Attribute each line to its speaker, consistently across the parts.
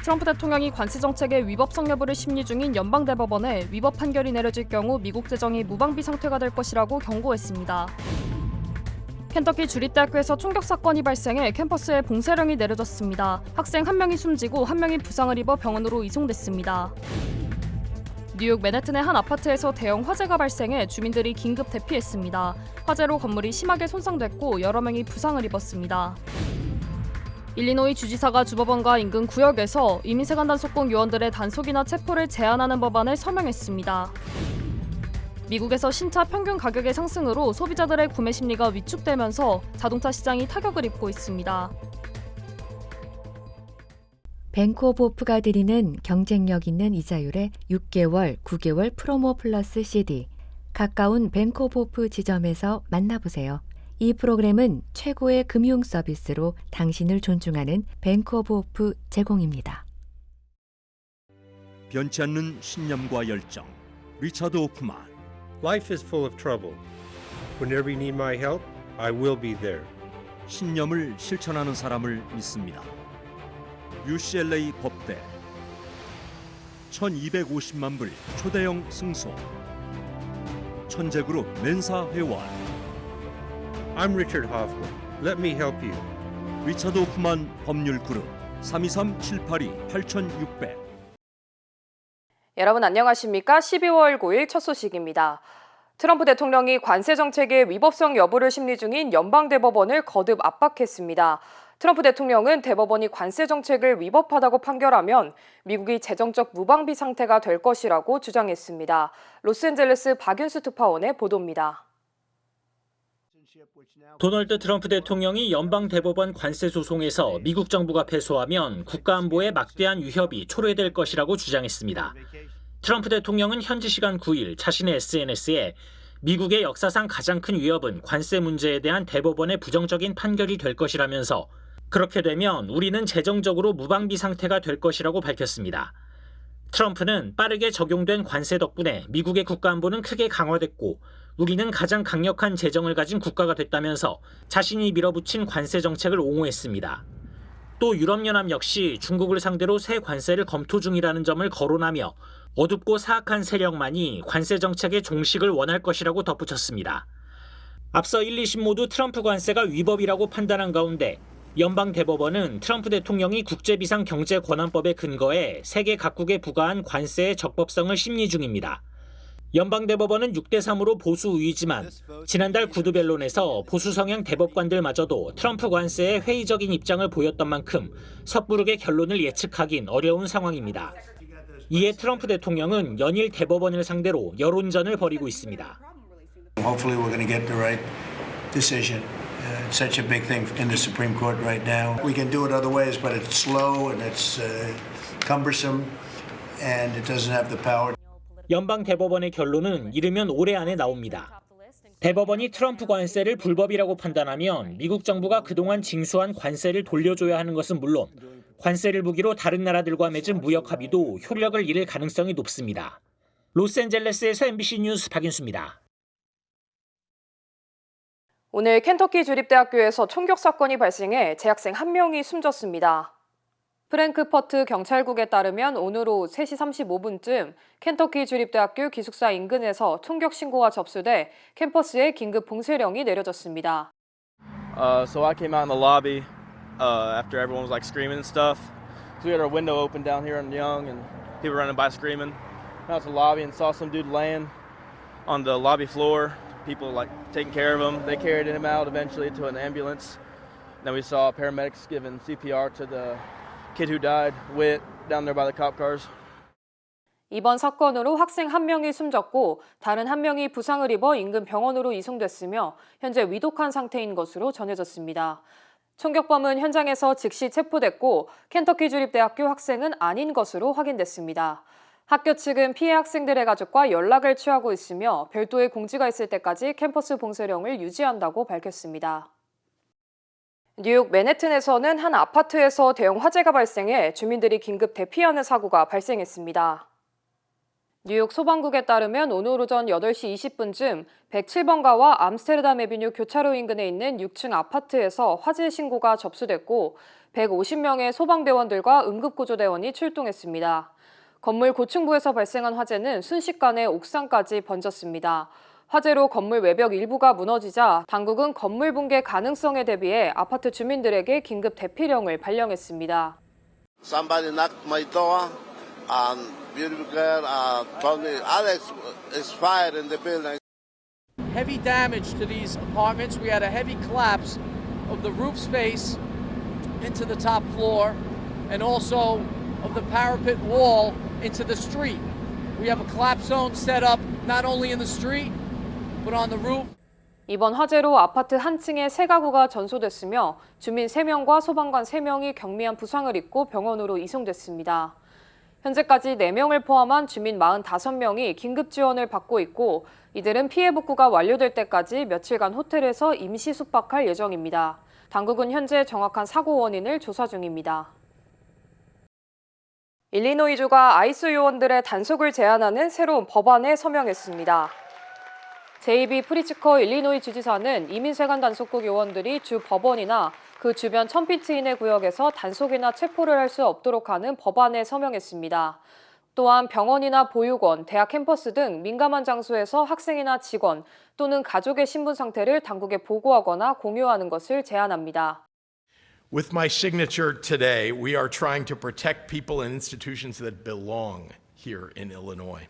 Speaker 1: 트럼프 대통령이 관세 정책의 위법성 여부를 심리 중인 연방대법원에 위법 판결이 내려질 경우 미국 재정이 무방비 상태가 될 것이라고 경고했습니다. 켄터키 주립대학교에서 총격 사건이 발생해 캠퍼스에 봉쇄령이 내려졌습니다. 학생 1명이 숨지고 1명이 부상을 입어 병원으로 이송됐습니다. 뉴욕 맨해튼의 한 아파트에서 대형 화재가 발생해 주민들이 긴급 대피했습니다. 화재로 건물이 심하게 손상됐고 여러 명이 부상을 입었습니다. 일리노이 주지사가 주법원과 인근 구역에서 이민세관 단속공 요원들의 단속이나 체포를 제한하는 법안을 서명했습니다. 미국에서 신차 평균 가격의 상승으로 소비자들의 구매 심리가 위축되면서 자동차 시장이 타격을 입고 있습니다.
Speaker 2: 뱅크 오브 호프가 드리는 경쟁력 있는 이자율의 6개월, 9개월 프로모 플러스 CD. 가까운 뱅크 오브 호프 지점에서 만나보세요. 이 프로그램은 최고의 금융 서비스로 당신을 존중하는 뱅크 오브 호프 제공입니다.
Speaker 3: 변치 않는 신념과 열정. 리차드 호프만.
Speaker 4: Life is full of trouble. Whenever you need my help, I will be there.
Speaker 3: 신념을 실천하는 사람을 믿습니다. UCLA 법대 1250만 불 초대형 승소 천재그룹 멘사 회원
Speaker 4: I'm Richard Hoffman. Let me help you.
Speaker 3: 리차드 호프만 법률그룹 323-782-8600.
Speaker 5: 여러분 안녕하십니까? 12월 9일 첫 소식입니다. 트럼프 대통령이 관세 정책의 위법성 여부를 심리 중인 연방대법원을 거듭 압박했습니다. 트럼프 대통령은 대법원이 관세 정책을 위법하다고 판결하면 미국이 재정적 무방비 상태가 될 것이라고 주장했습니다. 로스앤젤레스 박윤수 특파원의 보도입니다.
Speaker 6: 도널드 트럼프 대통령이 연방대법원 관세 소송에서 미국 정부가 패소하면 국가안보에 막대한 위협이 초래될 것이라고 주장했습니다. 트럼프 대통령은 현지 시간 9일 자신의 SNS에 미국의 역사상 가장 큰 위협은 관세 문제에 대한 대법원의 부정적인 판결이 될 것이라면서 그렇게 되면 우리는 재정적으로 무방비 상태가 될 것이라고 밝혔습니다. 트럼프는 빠르게 적용된 관세 덕분에 미국의 국가안보는 크게 강화됐고 우리는 가장 강력한 재정을 가진 국가가 됐다면서 자신이 밀어붙인 관세 정책을 옹호했습니다. 또 유럽연합 역시 중국을 상대로 새 관세를 검토 중이라는 점을 거론하며 어둡고 사악한 세력만이 관세 정책의 종식을 원할 것이라고 덧붙였습니다. 앞서 1, 2심 모두 트럼프 관세가 위법이라고 판단한 가운데 연방대법원은 트럼프 대통령이 국제비상경제권한법에 근거해 세계 각국에 부과한 관세의 적법성을 심리 중입니다. 연방대법원은 6대3으로 보수 우위지만 지난달 구두변론에서 보수 성향 대법관들마저도 트럼프 관세에 회의적인 입장을 보였던 만큼 섣부르게 결론을 예측하긴 어려운 상황입니다. 이에 트럼프 대통령은 연일 대법원을 상대로 여론전을 벌이고 있습니다.
Speaker 7: Hopefully we're going to get the right decision. It's such a big thing in the Supreme Court right now. We can do it other ways, but it's slow and it's cumbersome and it doesn't have the power.
Speaker 6: 연방 대법원의 결론은 이르면 올해 안에 나옵니다. 대법원이 트럼프 관세를 불법이라고 판단하면 미국 정부가 그동안 징수한 관세를 돌려줘야 하는 것은 물론 관세를 무기로 다른 나라들과 맺은 무역 합의도 효력을 잃을 가능성이 높습니다. 로스앤젤레스에서 MBC 뉴스 박윤수입니다.
Speaker 5: 오늘 켄터키 주립대학교에서 총격 사건이 발생해 재학생 1명이 숨졌습니다. 프랭크퍼트 경찰국에 따르면 오늘 오후 3시 35분쯤 켄터키 주립대학교 기숙사 인근에서 총격 신고가 접수돼 캠퍼스에 긴급 봉쇄령이 내려졌습니다.
Speaker 8: So I came out in the lobby after everyone was like screaming and stuff. So we had our window open down here on Young and people running by screaming. Went out to the lobby and saw some dude laying on the lobby floor. People like taking care of him. They carried him out eventually to an ambulance. Then we saw paramedics giving CPR to the kid who died, Whit, down there by the cop cars.
Speaker 5: 이번 사건으로 학생 1명이 숨졌고 다른 1명이 부상을 입어 인근 병원으로 이송됐으며 현재 위독한 상태인 것으로 전해졌습니다. 총격범은 현장에서 즉시 체포됐고 켄터키 주립대학교 학생은 아닌 것으로 확인됐습니다. 학교 측은 피해 학생들의 가족과 연락을 취하고 있으며 별도의 공지가 있을 때까지 캠퍼스 봉쇄령을 유지한다고 밝혔습니다. 뉴욕 맨해튼에서는 한 아파트에서 대형 화재가 발생해 주민들이 긴급 대피하는 사고가 발생했습니다. 뉴욕 소방국에 따르면 오늘 오전 8시 20분쯤 107번가와 암스테르담 에비뉴 교차로 인근에 있는 6층 아파트에서 화재 신고가 접수됐고 150명의 소방대원들과 응급구조대원이 출동했습니다. 건물 고층부에서 발생한 화재는 순식간에 옥상까지 번졌습니다. 화재로 건물 외벽 일부가 무너지자 당국은 건물 붕괴 가능성에 대비해 아파트 주민들에게 긴급 대피령을 발령했습니다.
Speaker 9: Somebody knocked my door and beautiful girl told me Alex is fired in the building.
Speaker 10: Heavy damage to these apartments. We had a heavy collapse of the roof space into the top floor and also of the parapet wall into the street. We have a collapse zone set up not only in the street but on the roof.
Speaker 5: 이번 화재로 아파트 한 층에 3가구가 전소됐으며 주민 3명과 소방관 3명이 경미한 부상을 입고 병원으로 이송됐습니다. 현재까지 4명을 포함한 주민 45명이 긴급 지원을 받고 있고 이들은 피해 복구가 완료될 때까지 며칠간 호텔에서 임시 숙박할 예정입니다. 당국은 현재 정확한 사고 원인을 조사 중입니다. 일리노이주가 아이스 요원들의 단속을 제한하는 새로운 법안에 서명했습니다. 제이비 프리츠커 일리노이 주지사는 이민세관 단속국 요원들이 주 법원이나 그 주변 1000피트 이내 구역에서 단속이나 체포를 할 수 없도록 하는 법안에 서명했습니다. 또한 병원이나 보육원, 대학 캠퍼스 등 민감한 장소에서 학생이나 직원 또는 가족의 신분 상태를 당국에 보고하거나 공유하는 것을 제한합니다.
Speaker 11: With my signature today, we are trying to protect people and institutions that belong here in Illinois.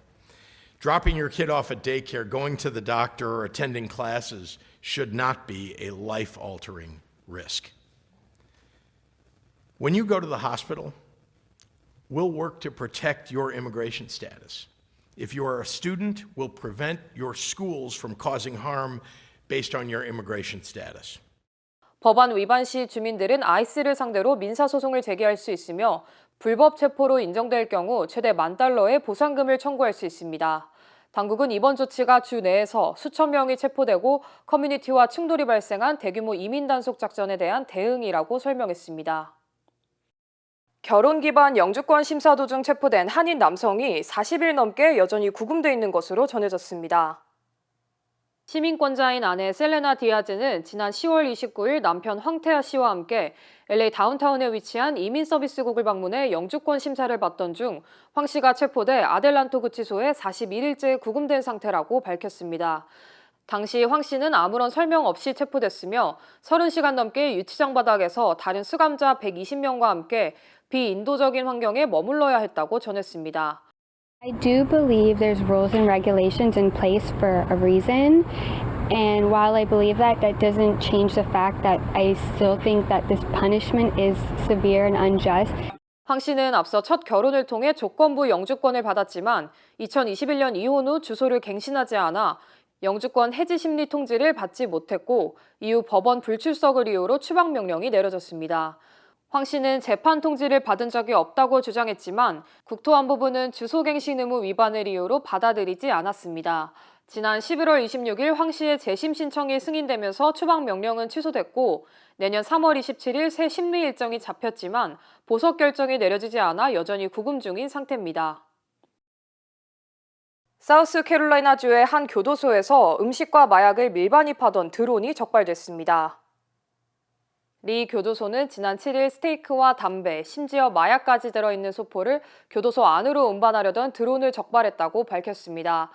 Speaker 11: Dropping your kid off at daycare, going to the doctor, or attending classes should not be a life-altering risk. When you go to the hospital, we'll work to protect your immigration status. If you are a student, we'll prevent your schools from causing harm based on your immigration status.
Speaker 5: 법안 위반 시 주민들은 아이스를 상대로 민사소송을 제기할 수 있으며 불법 체포로 인정될 경우 최대 $10,000의 보상금을 청구할 수 있습니다. 당국은 이번 조치가 주 내에서 수천 명이 체포되고 커뮤니티와 충돌이 발생한 대규모 이민 단속 작전에 대한 대응이라고 설명했습니다. 결혼 기반 영주권 심사 도중 체포된 한인 남성이 40일 넘게 여전히 구금돼 있는 것으로 전해졌습니다. 시민권자인 아내 셀레나 디아즈는 지난 10월 29일 남편 황태하 씨와 함께 LA 다운타운에 위치한 이민 서비스국을 방문해 영주권 심사를 받던 중 황 씨가 체포돼 아델란토 구치소에 41일째 구금된 상태라고 밝혔습니다. 당시 황 씨는 아무런 설명 없이 체포됐으며 30시간 넘게 유치장 바닥에서 다른 수감자 120명과 함께 비인도적인 환경에 머물러야 했다고 전했습니다.
Speaker 12: I do believe there's rules and regulations in place for a reason. And while I believe that, that doesn't change the fact that I still think that this punishment is severe and unjust.
Speaker 5: 황 씨는 앞서 첫 결혼을 통해 조건부 영주권을 받았지만 2021년 이혼 후 주소를 갱신하지 않아 영주권 해지 심리 통지를 받지 못했고 이후 법원 불출석을 이유로 추방 명령이 내려졌습니다. 황 씨는 재판 통지를 받은 적이 없다고 주장했지만 국토안보부는 주소갱신 의무 위반을 이유로 받아들이지 않았습니다. 지난 11월 26일 황 씨의 재심 신청이 승인되면서 추방 명령은 취소됐고 내년 3월 27일 새 심리 일정이 잡혔지만 보석 결정이 내려지지 않아 여전히 구금 중인 상태입니다. 사우스캐롤라이나주의 한 교도소에서 음식과 마약을 밀반입하던 드론이 적발됐습니다. 리 교도소는 지난 7일 스테이크와 담배, 심지어 마약까지 들어있는 소포를 교도소 안으로 운반하려던 드론을 적발했다고 밝혔습니다.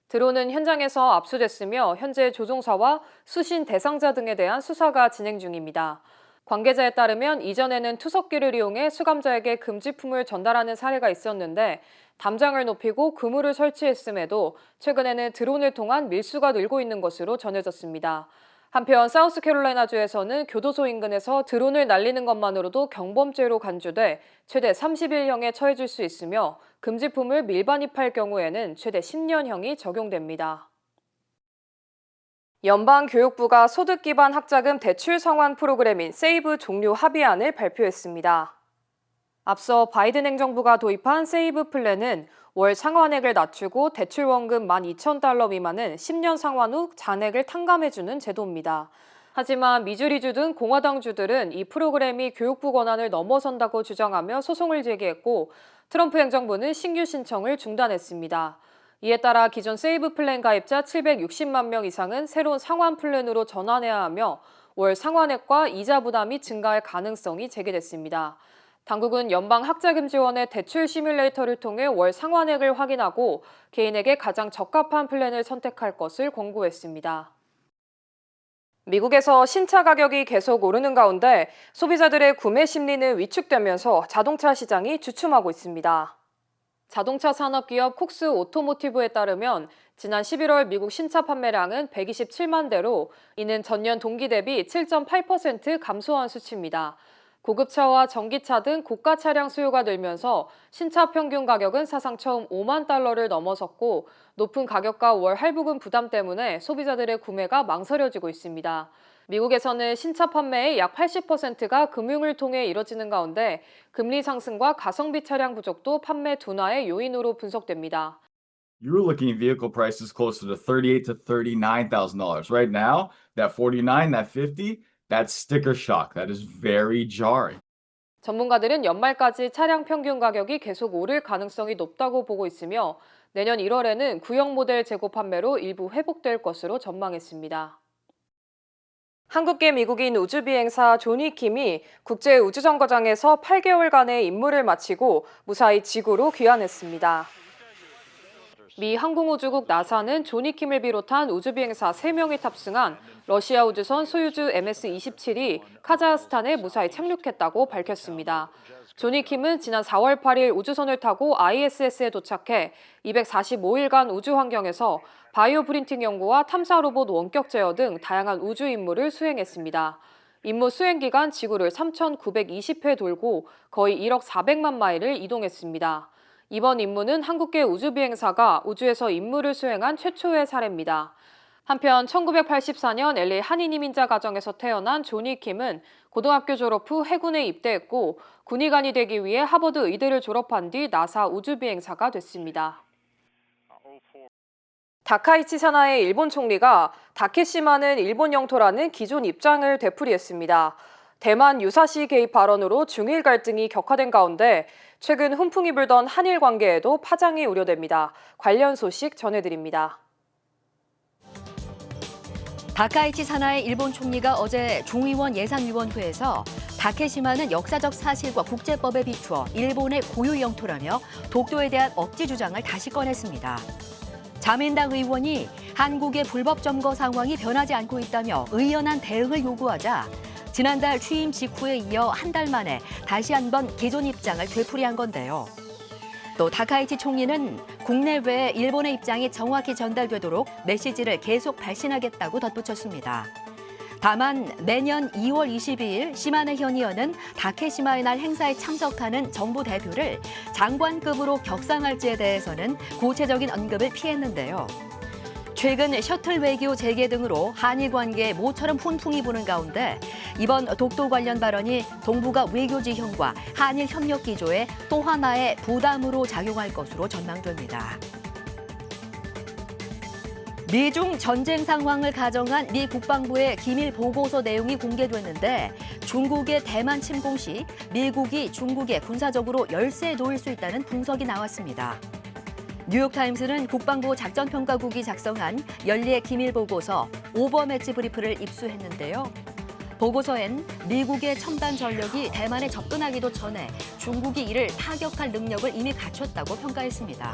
Speaker 5: 드론은 현장에서 압수됐으며 현재 조종사와 수신 대상자 등에 대한 수사가 진행 중입니다. 관계자에 따르면 이전에는 투석기를 이용해 수감자에게 금지품을 전달하는 사례가 있었는데 담장을 높이고 그물을 설치했음에도 최근에는 드론을 통한 밀수가 늘고 있는 것으로 전해졌습니다. 한편 사우스캐롤라이나주에서는 교도소 인근에서 드론을 날리는 것만으로도 경범죄로 간주돼 최대 30일형에 처해질 수 있으며 금지품을 밀반입할 경우에는 최대 10년형이 적용됩니다. 연방교육부가 소득 기반 학자금 대출 상환 프로그램인 세이브 종료 합의안을 발표했습니다. 앞서 바이든 행정부가 도입한 세이브 플랜은 월 상환액을 낮추고 대출 원금 $12,000 미만은 10년 상환 후 잔액을 탕감해주는 제도입니다. 하지만 미주리주 등 공화당주들은 이 프로그램이 교육부 권한을 넘어선다고 주장하며 소송을 제기했고 트럼프 행정부는 신규 신청을 중단했습니다. 이에 따라 기존 세이브 플랜 가입자 760만 명 이상은 새로운 상환 플랜으로 전환해야 하며 월 상환액과 이자 부담이 증가할 가능성이 제기됐습니다. 당국은 연방학자금지원의 대출 시뮬레이터를 통해 월 상환액을 확인하고 개인에게 가장 적합한 플랜을 선택할 것을 권고했습니다. 미국에서 신차 가격이 계속 오르는 가운데 소비자들의 구매 심리는 위축되면서 자동차 시장이 주춤하고 있습니다. 자동차 산업기업 콕스 오토모티브에 따르면 지난 11월 미국 신차 판매량은 127만 대로 이는 전년 동기 대비 7.8% 감소한 수치입니다. 고급차와 전기차 등 고가 차량 수요가 늘면서 신차 평균 가격은 사상 처음 5만 달러를 넘어섰고 높은 가격과 월 할부금 부담 때문에 소비자들의 구매가 망설여지고 있습니다. 미국에서는 신차 판매의 약 80%가 금융을 통해 이뤄지는 가운데 금리 상승과 가성비 차량 부족도 판매 둔화의 요인으로 분석됩니다.
Speaker 13: You're looking at vehicle prices closer to $38,000 to $39,000. Right now, that 49, that 50, that's sticker shock. That is very jarring.
Speaker 5: 전문가들은 연말까지 차량 평균 가격이 계속 오를 가능성이 높다고 보고 있으며 내년 1월에는 구형 모델 재고 판매로 일부 회복될 것으로 전망했습니다. 한국계 미국인 우주비행사 조니 킴이 국제우주정거장에서 8개월간의 임무를 마치고 무사히 지구로 귀환했습니다. 미 항공우주국 나사는 조니 킴을 비롯한 우주비행사 3명이 탑승한 러시아 우주선 소유주 MS-27이 카자흐스탄에 무사히 착륙했다고 밝혔습니다. 조니 킴은 지난 4월 8일 우주선을 타고 ISS에 도착해 245일간 우주 환경에서 바이오 프린팅 연구와 탐사 로봇 원격 제어 등 다양한 우주 임무를 수행했습니다. 임무 수행 기간 지구를 3,920회 돌고 거의 1억 400만 마일을 이동했습니다. 이번 임무는 한국계 우주비행사가 우주에서 임무를 수행한 최초의 사례입니다. 한편 1984년 LA 한인 이민자 가정에서 태어난 조니 킴은 고등학교 졸업 후 해군에 입대했고 군의관이 되기 위해 하버드 의대를 졸업한 뒤 나사 우주비행사가 됐습니다. 다카이치 사나의 일본 총리가 다케시마는 일본 영토라는 기존 입장을 되풀이했습니다. 대만 유사시 개입 발언으로 중일 갈등이 격화된 가운데 최근 훈풍이 불던 한일 관계에도 파장이 우려됩니다. 관련 소식 전해드립니다.
Speaker 2: 다카이치 사나의 일본 총리가 어제 중의원 예산위원회에서 다케시마는 역사적 사실과 국제법에 비추어 일본의 고유 영토라며 독도에 대한 억지 주장을 다시 꺼냈습니다. 자민당 의원이 한국의 불법 점거 상황이 변하지 않고 있다며 의연한 대응을 요구하자 지난달 취임 직후에 이어 한 달 만에 다시 한번 기존 입장을 되풀이한 건데요. 또 다카이치 총리는 국내외에 일본의 입장이 정확히 전달되도록 메시지를 계속 발신하겠다고 덧붙였습니다. 다만 내년 2월 22일 시마네 현의원은 다케시마의 날 행사에 참석하는 정부 대표를 장관급으로 격상할지에 대해서는 구체적인 언급을 피했는데요. 최근 셔틀 외교 재개 등으로 한일 관계에 모처럼 훈풍이 부는 가운데 이번 독도 관련 발언이 동북아 외교 지형과 한일 협력 기조에 또 하나의 부담으로 작용할 것으로 전망됩니다. 미중 전쟁 상황을 가정한 미 국방부의 기밀 보고서 내용이 공개됐는데 중국의 대만 침공 시 미국이 중국에 군사적으로 열세에 놓일 수 있다는 분석이 나왔습니다. 뉴욕타임스는 국방부 작전평가국이 작성한 연례 기밀 보고서 오버매치 브리프를 입수했는데요. 보고서엔 미국의 첨단 전력이 대만에 접근하기도 전에 중국이 이를 타격할 능력을 이미 갖췄다고 평가했습니다.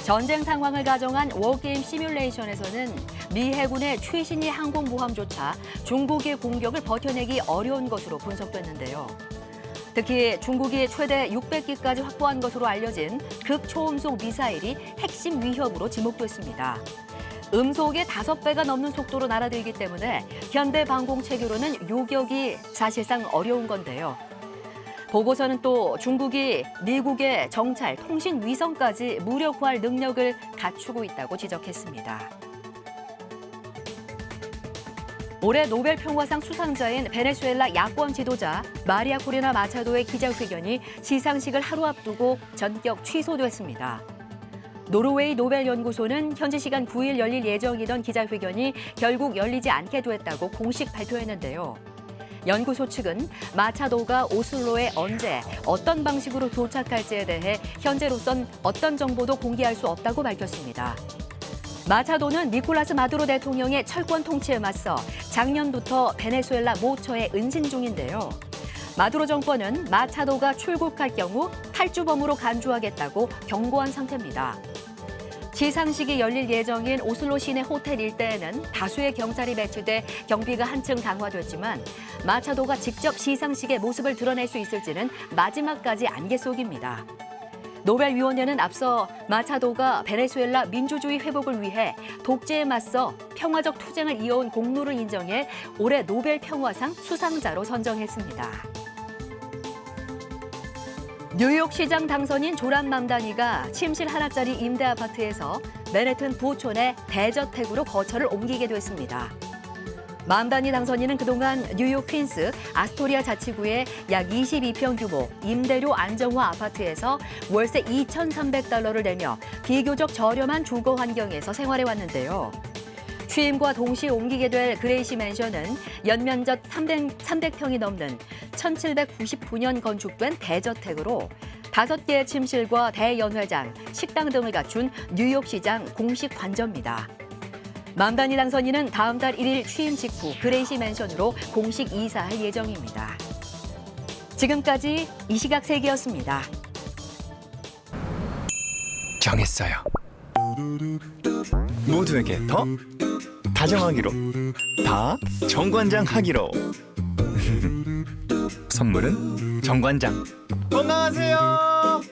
Speaker 2: 전쟁 상황을 가정한 워게임 시뮬레이션에서는 미 해군의 최신의 항공모함조차 중국의 공격을 버텨내기 어려운 것으로 분석됐는데요. 특히 중국이 최대 600기까지 확보한 것으로 알려진 극초음속 미사일이 핵심 위협으로 지목됐습니다. 음속의 5배가 넘는 속도로 날아들기 때문에 현대 방공 체계로는 요격이 사실상 어려운 건데요. 보고서는 또 중국이 미국의 정찰, 통신 위성까지 무력화할 능력을 갖추고 있다고 지적했습니다. 올해 노벨 평화상 수상자인 베네수엘라 야권 지도자 마리아 코리나 마차도의 기자회견이 시상식을 하루 앞두고 전격 취소됐습니다. 노르웨이 노벨연구소는 현지 시간 9일 열릴 예정이던 기자회견이 결국 열리지 않게 됐다고 공식 발표했는데요. 연구소 측은 마차도가 오슬로에 언제 어떤 방식으로 도착할지에 대해 현재로선 어떤 정보도 공개할 수 없다고 밝혔습니다. 마차도는 니콜라스 마두로 대통령의 철권 통치에 맞서 작년부터 베네수엘라 모처에 은신 중인데요. 마두로 정권은 마차도가 출국할 경우 탈주범으로 간주하겠다고 경고한 상태입니다. 시상식이 열릴 예정인 오슬로 시내 호텔 일대에는 다수의 경찰이 배치돼 경비가 한층 강화됐지만 마차도가 직접 시상식의 모습을 드러낼 수 있을지는 마지막까지 안개 속입니다. 노벨위원회는 앞서 마차도가 베네수엘라 민주주의 회복을 위해 독재에 맞서 평화적 투쟁을 이어온 공로를 인정해 올해 노벨 평화상 수상자로 선정했습니다. 뉴욕시장 당선인 조란 맘다니가 침실 하나짜리 임대 아파트에서 맨해튼 부촌의 대저택으로 거처를 옮기게 됐습니다. 맘다니 당선인은 그동안 뉴욕 퀸스 아스토리아 자치구의 약 22평 규모 임대료 안정화 아파트에서 월세 $2,300를 내며 비교적 저렴한 주거 환경에서 생활해왔는데요. 취임과 동시에 옮기게 될 그레이시 맨션은 연면적 300평이 넘는 1799년 건축된 대저택으로 5개의 침실과 대연회장, 식당 등을 갖춘 뉴욕시장 공식 관저입니다. 맘다니 당선인은 다음 달 1일 취임 직후 그레이시 맨션으로 공식 이사할 예정입니다. 지금까지 이 시각 세계였습니다.
Speaker 14: 정했어요. 모두에게 더 다정하기로, 다 정관장 하기로. 선물은 정관장. 건강하세요.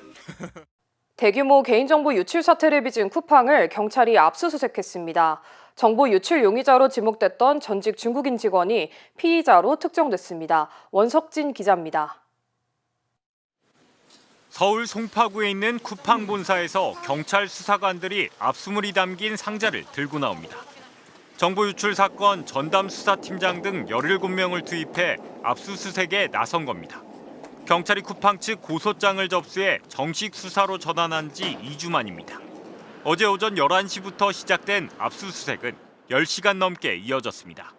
Speaker 5: 대규모 개인정보 유출 사태를 빚은 쿠팡을 경찰이 압수수색했습니다. 정보 유출 용의자로 지목됐던 전직 중국인 직원이 피의자로 특정됐습니다. 원석진 기자입니다.
Speaker 15: 서울 송파구에 있는 쿠팡 본사에서 경찰 수사관들이 압수물이 담긴 상자를 들고 나옵니다. 정보 유출 사건 전담 수사팀장 등 17명을 투입해 압수수색에 나선 겁니다. 경찰이 쿠팡 측 고소장을 접수해 정식 수사로 전환한 지 2주 만입니다. 어제 오전 11시부터 시작된 압수수색은 10시간 넘게 이어졌습니다.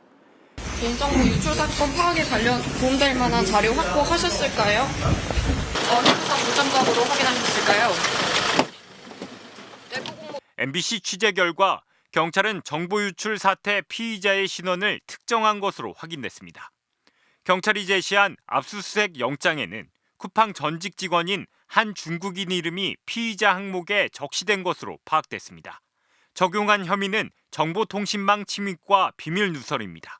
Speaker 16: 개인정보 유출 사건 파악에 관련 도움될 만한 자료 확보하셨을까요? 어느 수사 문점적으로 확인하셨을까요?
Speaker 15: MBC 취재 결과 경찰은 정보 유출 사태 피의자의 신원을 특정한 것으로 확인됐습니다. 경찰이 제시한 압수수색 영장에는 쿠팡 전직 직원인 한 중국인 이름이 피의자 항목에 적시된 것으로 파악됐습니다. 적용한 혐의는 정보통신망 침입과 비밀 누설입니다.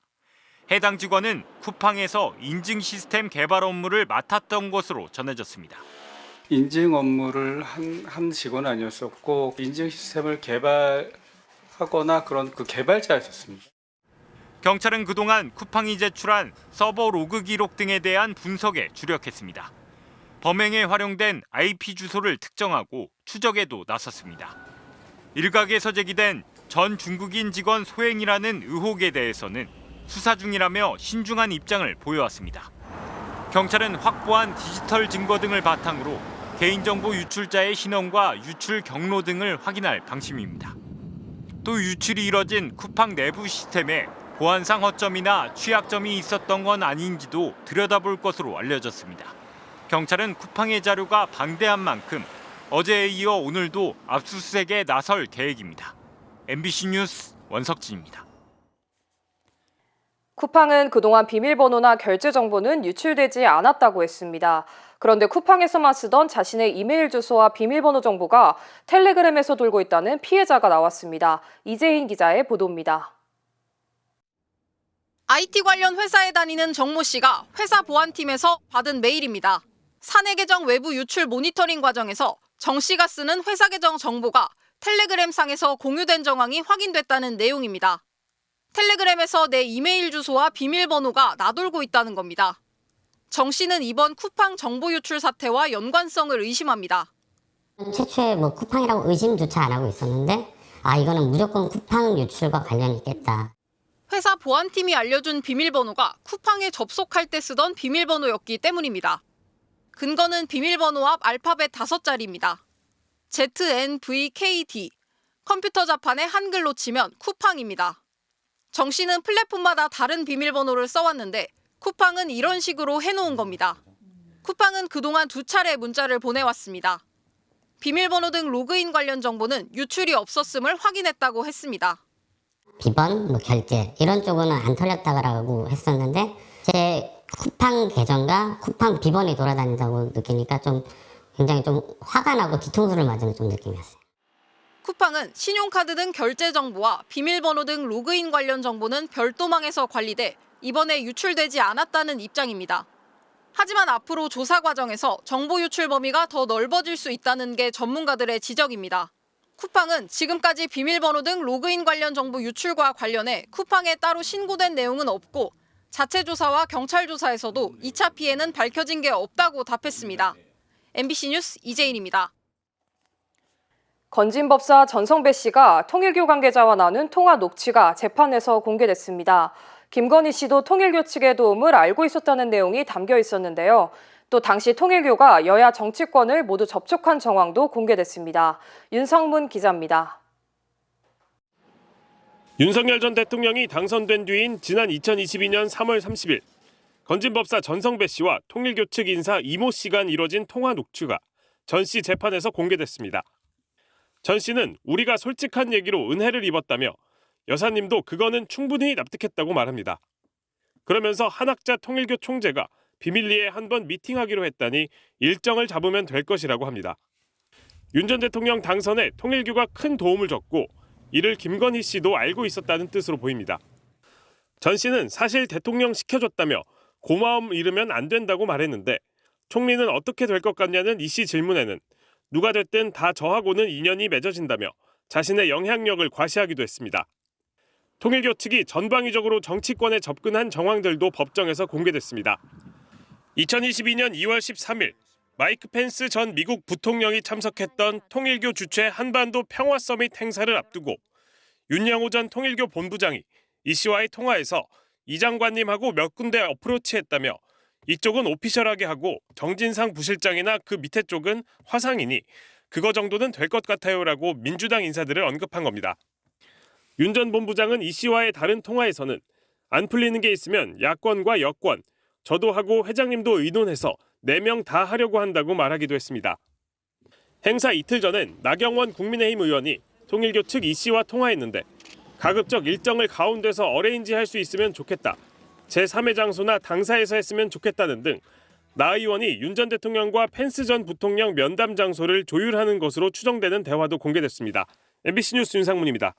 Speaker 15: 해당 직원은 쿠팡에서 인증 시스템 개발 업무를 맡았던 것으로 전해졌습니다.
Speaker 17: 인증 업무를 한 직원은 아니었었고 인증 시스템을 개발하거나 그런 그 개발자였었습니다.
Speaker 15: 경찰은 그동안 쿠팡이 제출한 서버 로그 기록 등에 대한 분석에 주력했습니다. 범행에 활용된 IP 주소를 특정하고 추적에도 나섰습니다. 일각에서 제기된 전 중국인 직원 소행이라는 의혹에 대해서는 수사 중이라며 신중한 입장을 보여왔습니다. 경찰은 확보한 디지털 증거 등을 바탕으로 개인정보 유출자의 신원과 유출 경로 등을 확인할 방침입니다. 또 유출이 이뤄진 쿠팡 내부 시스템에 보안상 허점이나 취약점이 있었던 건 아닌지도 들여다볼 것으로 알려졌습니다. 경찰은 쿠팡의 자료가 방대한 만큼 어제에 이어 오늘도 압수수색에 나설 계획입니다. MBC 뉴스 원석진입니다.
Speaker 5: 쿠팡은 그동안 비밀번호나 결제 정보는 유출되지 않았다고 했습니다. 그런데 쿠팡에서만 쓰던 자신의 이메일 주소와 비밀번호 정보가 텔레그램에서 돌고 있다는 피해자가 나왔습니다. 이재인 기자의 보도입니다.
Speaker 16: IT 관련 회사에 다니는 정모 씨가 회사 보안팀에서 받은 메일입니다. 사내 계정 외부 유출 모니터링 과정에서 정 씨가 쓰는 회사 계정 정보가 텔레그램 상에서 공유된 정황이 확인됐다는 내용입니다. 텔레그램에서 내 이메일 주소와 비밀번호가 나돌고 있다는 겁니다. 정 씨는 이번 쿠팡 정보 유출 사태와 연관성을 의심합니다.
Speaker 18: 최초에 쿠팡이라고 의심조차 안 하고 있었는데 이거는 무조건 쿠팡 유출과 관련이 있겠다.
Speaker 16: 회사 보안팀이 알려준 비밀번호가 쿠팡에 접속할 때 쓰던 비밀번호였기 때문입니다. 근거는 비밀번호 앞 알파벳 5자리입니다. ZNVKD, 컴퓨터 자판에 한글로 치면 쿠팡입니다. 정 씨는 플랫폼마다 다른 비밀번호를 써왔는데 쿠팡은 이런 식으로 해놓은 겁니다. 쿠팡은 그동안 2차례 문자를 보내왔습니다. 비밀번호 등 로그인 관련 정보는 유출이 없었음을 확인했다고 했습니다.
Speaker 18: 비번, 결제 이런 쪽은 안 털렸다고 했었는데 제 쿠팡 계정과 쿠팡 비번이 돌아다닌다고 느끼니까 좀 굉장히 좀 화가 나고 뒤통수를 맞은 좀 느낌이었어요.
Speaker 16: 쿠팡은 신용카드 등 결제 정보와 비밀번호 등 로그인 관련 정보는 별도망에서 관리돼 이번에 유출되지 않았다는 입장입니다. 하지만 앞으로 조사 과정에서 정보 유출 범위가 더 넓어질 수 있다는 게 전문가들의 지적입니다. 쿠팡은 지금까지 비밀번호 등 로그인 관련 정보 유출과 관련해 쿠팡에 따로 신고된 내용은 없고 자체 조사와 경찰 조사에서도 2차 피해는 밝혀진 게 없다고 답했습니다. MBC 뉴스 이재인입니다.
Speaker 5: 건진법사 전성배 씨가 통일교 관계자와 나눈 통화 녹취가 재판에서 공개됐습니다. 김건희 씨도 통일교 측의 도움을 알고 있었다는 내용이 담겨 있었는데요. 또 당시 통일교가 여야 정치권을 모두 접촉한 정황도 공개됐습니다. 윤성문 기자입니다.
Speaker 19: 윤석열 전 대통령이 당선된 뒤인 지난 2022년 3월 30일 건진법사 전성배 씨와 통일교 측 인사 이모 씨 간 이뤄진 통화 녹취가 전 씨 재판에서 공개됐습니다. 전 씨는 우리가 솔직한 얘기로 은혜를 입었다며 여사님도 그거는 충분히 납득했다고 말합니다. 그러면서 한학자 통일교 총재가 비밀리에 한번 미팅하기로 했다니 일정을 잡으면 될 것이라고 합니다. 윤 전 대통령 당선에 통일교가 큰 도움을 줬고 이를 김건희 씨도 알고 있었다는 뜻으로 보입니다. 전 씨는 사실 대통령 시켜줬다며 고마움 잃으면 안 된다고 말했는데 총리는 어떻게 될 것 같냐는 이 씨 질문에는 누가 됐든 다 저하고는 인연이 맺어진다며 자신의 영향력을 과시하기도 했습니다. 통일교 측이 전방위적으로 정치권에 접근한 정황들도 법정에서 공개됐습니다. 2022년 2월 13일 마이크 펜스 전 미국 부통령이 참석했던 통일교 주최 한반도 평화 서밋 행사를 앞두고 윤영호 전 통일교 본부장이 이 씨와의 통화에서 이 장관님하고 몇 군데 어프로치했다며 이쪽은 오피셜하게 하고 정진상 부실장이나 그 밑에 쪽은 화상이니 그거 정도는 될 것 같아요라고 민주당 인사들을 언급한 겁니다. 윤 전 본부장은 이 씨와의 다른 통화에서는 안 풀리는 게 있으면 야권과 여권, 저도 하고 회장님도 의논해서 4명 다 하려고 한다고 말하기도 했습니다. 행사 이틀 전엔 나경원 국민의힘 의원이 통일교 측 이 씨와 통화했는데 가급적 일정을 가운데서 어레인지할 수 있으면 좋겠다. 제3의 장소나 당사에서 했으면 좋겠다는 등 나 의원이 윤 전 대통령과 펜스 전 부통령 면담 장소를 조율하는 것으로 추정되는 대화도 공개됐습니다. MBC 뉴스 윤상문입니다.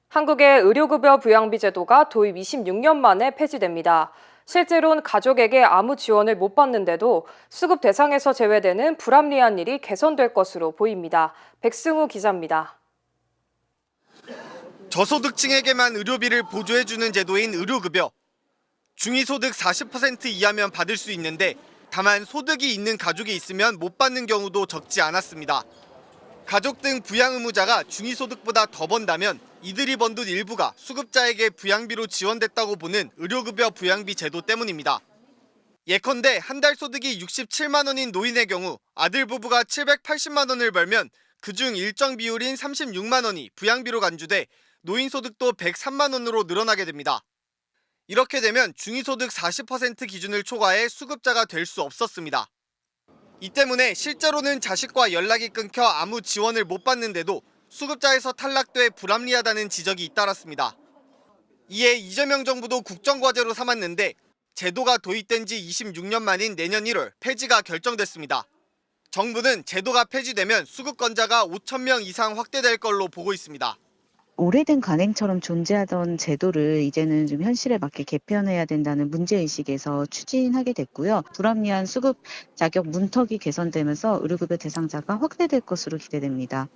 Speaker 5: 한국의 의료급여 부양비 제도가 도입 26년 만에 폐지됩니다. 실제로는 가족에게 아무 지원을 못 받는데도 수급 대상에서 제외되는 불합리한 일이 개선될 것으로 보입니다. 백승우 기자입니다.
Speaker 20: 저소득층에게만 의료비를 보조해주는 제도인 의료급여. 중위소득 40% 이하면 받을 수 있는데 다만 소득이 있는 가족이 있으면 못 받는 경우도 적지 않았습니다. 가족 등 부양 의무자가 중위소득보다 더 번다면 이들이 번 돈 일부가 수급자에게 부양비로 지원됐다고 보는 의료급여 부양비 제도 때문입니다. 예컨대 한 달 소득이 67만 원인 노인의 경우 아들 부부가 780만 원을 벌면 그중 일정 비율인 36만 원이 부양비로 간주돼 노인 소득도 103만 원으로 늘어나게 됩니다. 이렇게 되면 중위소득 40% 기준을 초과해 수급자가 될 수 없었습니다. 이 때문에 실제로는 자식과 연락이 끊겨 아무 지원을 못 받는데도 수급자에서 탈락돼 불합리하다는 지적이 잇따랐습니다. 이에 이재명 정부도 국정과제로 삼았는데 제도가 도입된 지 26년 만인 내년 1월 폐지가 결정됐습니다. 정부는 제도가 폐지되면 수급권자가 5,000명 이상 확대될 걸로 보고 있습니다.
Speaker 21: 오래된 관행처럼 존재하던 제도를 이제는 좀 현실에 맞게 개편해야 된다는 문제의식에서 추진하게 됐고요. 불합리한 수급 자격 문턱이 개선되면서 의료급여 대상자가 확대될 것으로 기대됩니다.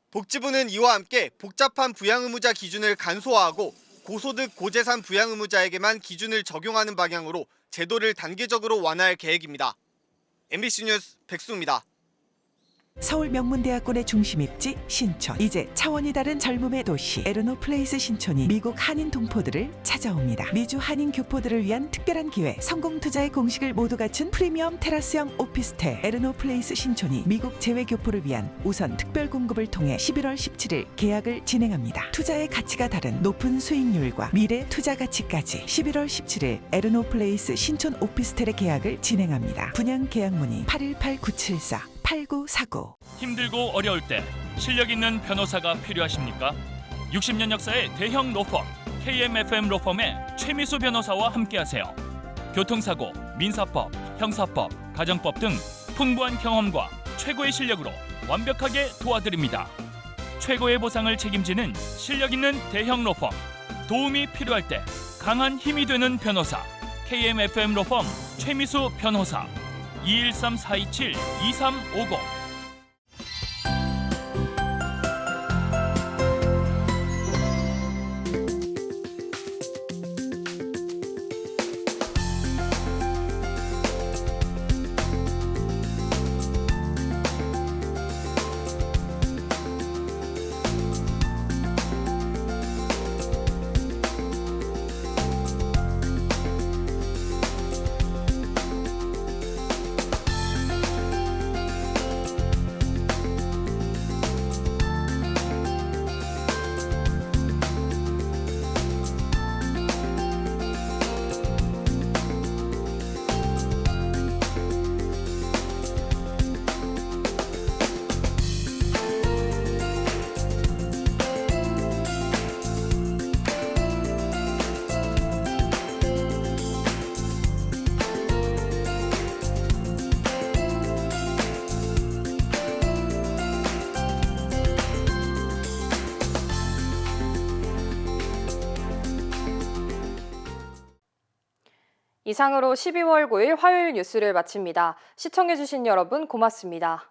Speaker 20: 복지부는 이와 함께 복잡한 부양의무자 기준을 간소화하고 고소득 고재산 부양의무자에게만 기준을 적용하는 방향으로 제도를 단계적으로 완화할 계획입니다. MBC 뉴스 백수입니다.
Speaker 1: 서울 명문대학군의 중심입지 신촌. 이제 차원이 다른 젊음의 도시 에르노플레이스 신촌이 미국 한인 동포들을 찾아옵니다. 미주 한인 교포들을 위한 특별한 기회, 성공 투자의 공식을 모두 갖춘 프리미엄 테라스형 오피스텔 에르노플레이스 신촌이 미국 재외 교포를 위한 우선 특별 공급을 통해 11월 17일 계약을 진행합니다. 투자의 가치가 다른 높은 수익률과 미래 투자 가치까지 11월 17일 에르노플레이스 신촌 오피스텔의 계약을 진행합니다. 분양 계약 문의 818-974-8949.
Speaker 22: 힘들고 어려울 때 실력 있는 변호사가 필요하십니까? 60년 역사의 대형 로펌 KMFM 로펌의 최미수 변호사와 함께하세요. 교통사고, 민사법, 형사법, 가정법 등 풍부한 경험과 최고의 실력으로 완벽하게 도와드립니다. 최고의 보상을 책임지는 실력 있는 대형 로펌, 도움이 필요할 때 강한 힘이 되는 변호사 KMFM 로펌 최미수 변호사 213-427-2350.
Speaker 5: 이상으로 12월 9일 화요일 뉴스를 마칩니다. 시청해주신 여러분 고맙습니다.